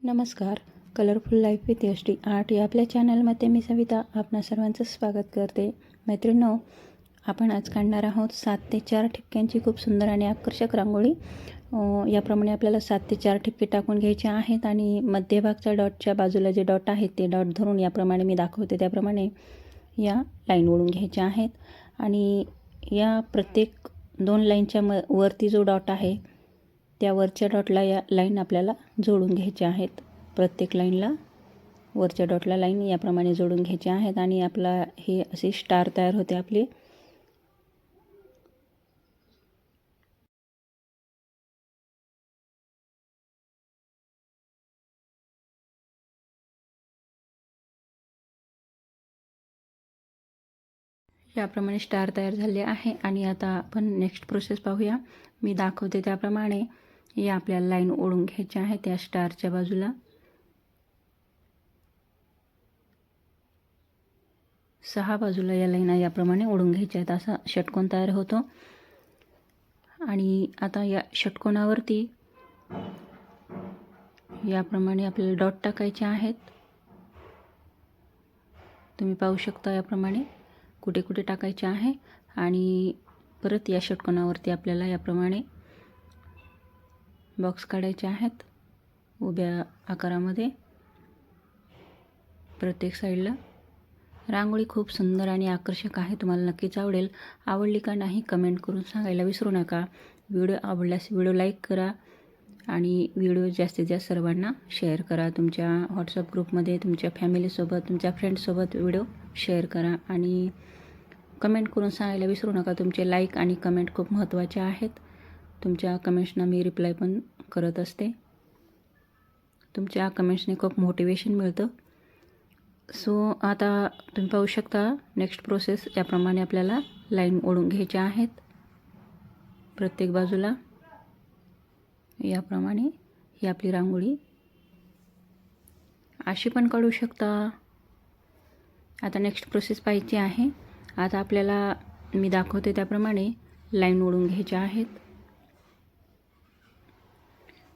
नमस्कार. Colourful life with SD. Art या आपल्या चॅनलमध्ये मी सविता आपणा सर्वांचं स्वागत करते. मैत्रिणींनो, आपण आज काढणार आहोत 7 ते 4 ठिपक्यांची खूप सुंदर आणि आकर्षक रांगोळी. याप्रमाणे आपल्याला 7 ते 4 ठिपके टाकून घ्यायचे आहेत आणि मध्यभागच्या डॉटच्या बाजूला जे डॉट आहेत ते डॉट धरून याप्रमाणे मी दाखवते त्याप्रमाणे या लाईन ओढून घ्यायच्या आहेत. आणि या प्रत्येक 2 लाईनच्या वरती जो डॉट आहे त्या वरच्या डॉटला या लाईन आपल्याला जोडून घ्यायच्या आहेत. प्रत्येक लाईनला वरच्या डॉटला लाईन याप्रमाणे जोडून घ्यायच्या आहेत आणि आपला हे असे स्टार तयार होते आपले. याप्रमाणे स्टार तयार झाले आहे आणि आता आपण नेक्स्ट प्रोसेस पाहूया. मी दाखवते त्याप्रमाणे या आपल्याला लाईन ओढून घ्यायच्या आहे त्या स्टारच्या बाजूला. 6 बाजूला या लाईन याप्रमाणे ओढून घ्यायच्या आहेत. असा षटकोन तयार होतो. आणि आता या षटकोनावरती याप्रमाणे आपल्याला डॉट टाकायचे आहेत. तुम्ही पाहू शकता याप्रमाणे कुठे कुठे टाकायचे आहे. आणि परत या षटकोनावरती आपल्याला याप्रमाणे बॉक्स काढायचे आहेत उभ्या आकारामध्ये प्रत्येक साईडला. रांगोळी खूप सुंदर आणि आकर्षक आहे. तुम्हाला नक्कीच आवडेल. आवडली का नाही कमेंट करून सांगायला विसरू नका. व्हिडिओ आवडल्यास व्हिडिओ लाईक करा आणि व्हिडिओ जास्तीत जास्त सर्वांना शेअर करा. तुमच्या व्हॉट्सअप ग्रुपमध्ये तुमच्या फॅमिलीसोबत तुमच्या फ्रेंड्ससोबत व्हिडिओ शेअर करा आणि कमेंट करून सांगायला विसरू नका. तुमचे लाईक आणि कमेंट खूप महत्त्वाचे आहेत. तुमच्या कमेंट्सना मी रिप्लाय पण करत असते. तुमच्या कमेंट्सने खूप मोटिवेशन मिळतं. सो आता तुम्ही पाहू शकता नेक्स्ट प्रोसेस याप्रमाणे आपल्याला लाईन ओढून घ्यायच्या आहेत प्रत्येक बाजूला. याप्रमाणे ही आपली रांगोळी अशी पण काढू शकता. आता नेक्स्ट प्रोसेस पाहायची आहे. आता आपल्याला मी दाखवते त्याप्रमाणे लाईन ओढून घ्यायच्या आहेत.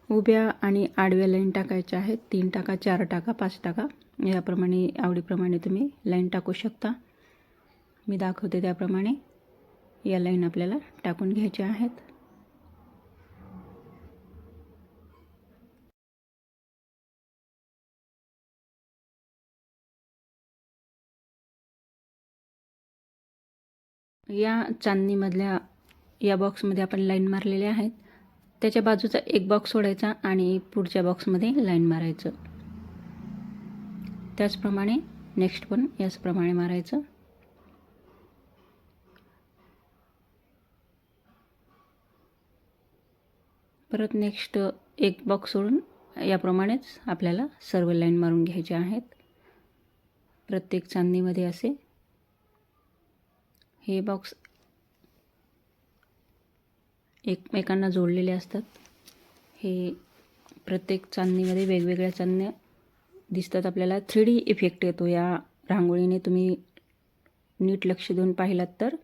उभ्या आणि आडव्या लाईन टाकायच्या आहेत. 3 टाका, 4 टाका, 5 टाका. याप्रमाणे आवडीप्रमाणे तुम्ही लाईन टाकू शकता. मी दाखवते त्याप्रमाणे या लाईन आपल्याला टाकून घ्यायच्या आहेत. या चांदणीमधल्या या बॉक्समध्ये आपण लाईन मारलेल्या आहेत. त्याच्या बाजूचा एक बॉक्स सोडायचा आणि पुढच्या बॉक्समध्ये लाईन मारायचं. त्याचप्रमाणे नेक्स्ट पण याचप्रमाणे मारायचं. परत नेक्स्ट एक बॉक्स सोडून याप्रमाणेच आपल्याला सर्व लाईन मारून घ्यायच्या आहेत. प्रत्येक चांदणीमध्ये असे हे बॉक्स एकमेकांना जोडलेले असतात. हे प्रत्येक चांदणीमध्ये वेगवेगळ्या चांदण्या दिसतात आपल्याला. 3D इफेक्ट येतो या रांगोळीने. तुम्ही नीट लक्ष देऊन पाहिलात तर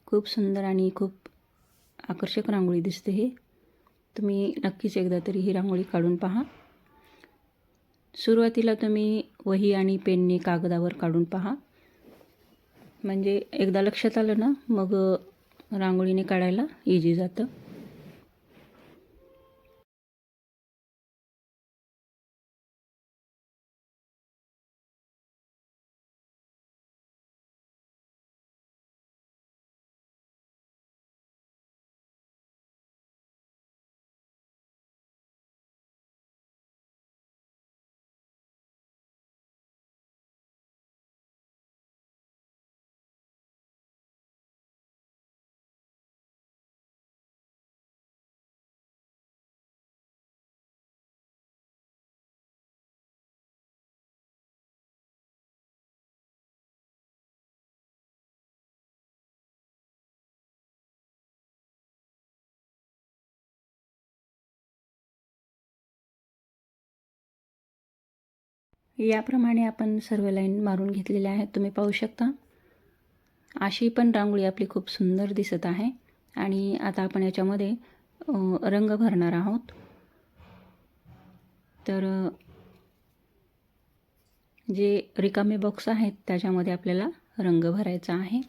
खूप सुंदर आणि खूप आकर्षक रांगोळी दिसते. हे तुम्ही नक्कीच एकदा तरी ही रांगोळी काढून पहा. सुरुवातीला तुम्ही वही आणि पेनने कागदावर काढून पहा. म्हणजे एकदा लक्षात आलं ना मग रांगोळीने काढायला इझी जातं. याप्रमाणे आपण सर्व लाईन मारून घेतलेल्या आहेत. तुम्ही पाहू शकता. अशी पण रांगोळी आपली खूप सुंदर दिसत आहे. आणि आता आपण याच्यामध्ये रंग भरणार आहोत. तर जे रिकामे बॉक्स आहेत त्याच्यामध्ये आपल्याला रंग भरायचा आहे.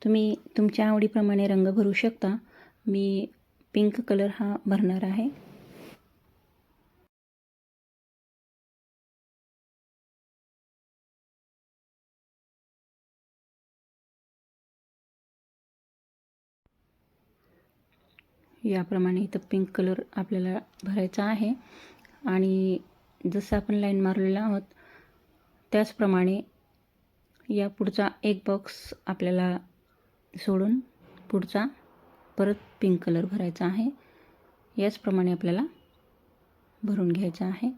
तुम्ही तुमच्या आवडीप्रमाणे रंग भरू शकता. मी पिंक कलर हा भरणार आहे. याप्रमाणे इथं पिंक कलर आपल्याला भरायचा आहे आणि जसं आपण लाईन मारलेला आहोत त्याचप्रमाणे या पुढचा एक बॉक्स आपल्याला सोडून पुढचा परत पिंक कलर भरायचा आहे. याचप्रमाणे आपल्याला भरून घ्यायचा आहे.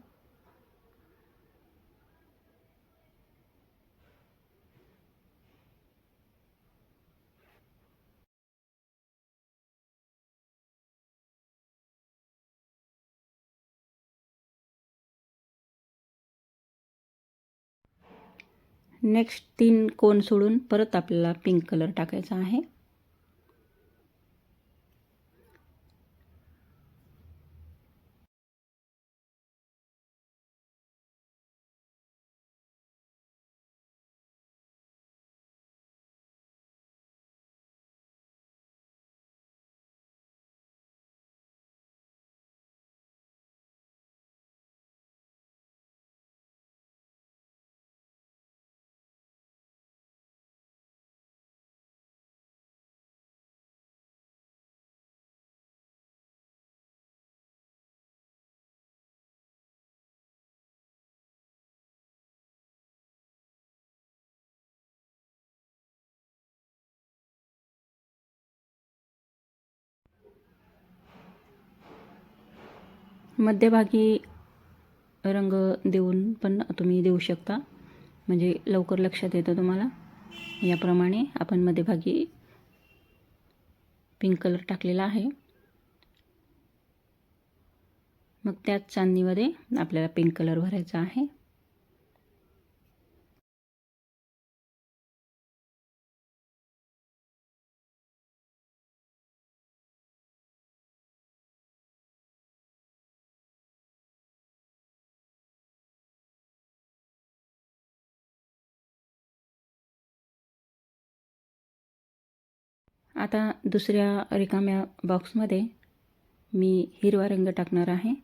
नेक्स्ट 3 कोन सोडून परत आपल्याला पिंक कलर टाकायचा आहे. मध्यभागी रंग देऊन पण तुम्ही देऊ शकता, म्हणजे लवकर लक्षात येतं तुम्हाला. याप्रमाणे आपण मध्यभागी पिंक कलर टाकलेला आहे. मग त्याच चांदणीमध्ये आपल्याला पिंक कलर भरायचा आहे. आता दुसऱ्या रिकाम्या बॉक्समध्ये मी हिरवा रंग टाकणार आहे.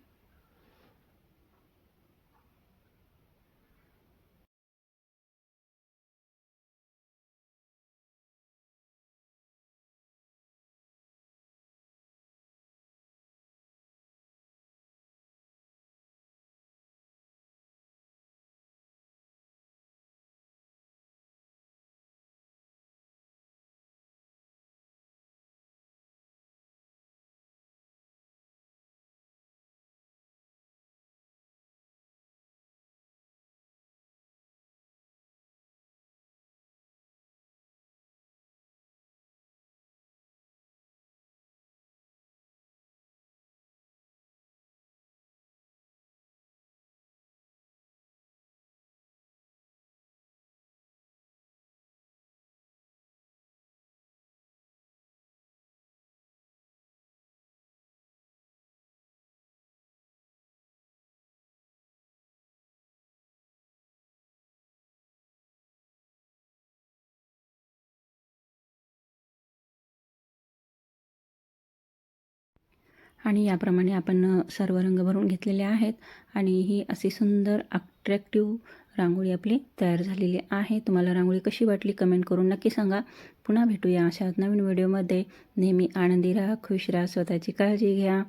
आणि याप्रमाणे आपण सर्व रंग भरून घेतलेले आहेत आणि ही अशी सुंदर अट्रॅक्टिव्ह रांगोळी आपली तयार झालेली आहे. तुम्हाला रांगोळी कशी वाटली कमेंट करून नक्की सांगा. पुन्हा भेटूया अशाच नवीन व्हिडिओमध्ये. नेहमी आनंदी राहा, खुश राहा, स्वतःची काळजी घ्या.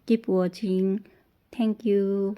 Keep watching. थँक्यू.